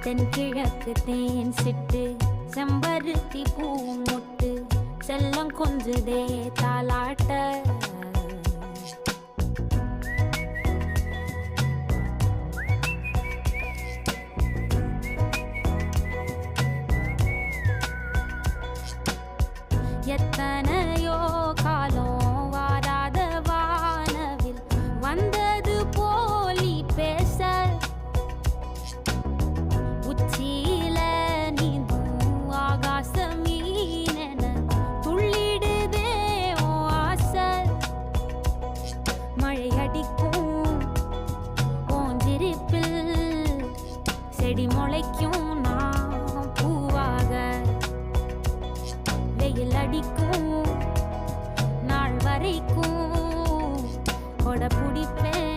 தென்கிழக்கு தேன் சிட்டு செம்பருத்தி பூ முட்டு செல்லம் கொஞ்சுதே தாலாட்ட எத்தனையோ காலம் வாராத வானவில் வந்தது போலி பேச உச்சியில நீந்தும் ஆகாச மீனென துள்ளிடுதே ஓ ஆசை மழை அடிக்கும் ஓஞ்சிருப்பில் செடி முளைக்கும் நான் பூவாக வெயில் அடிக்கும் நாள் வரைக்கும் கொடை பிடிப்பேன்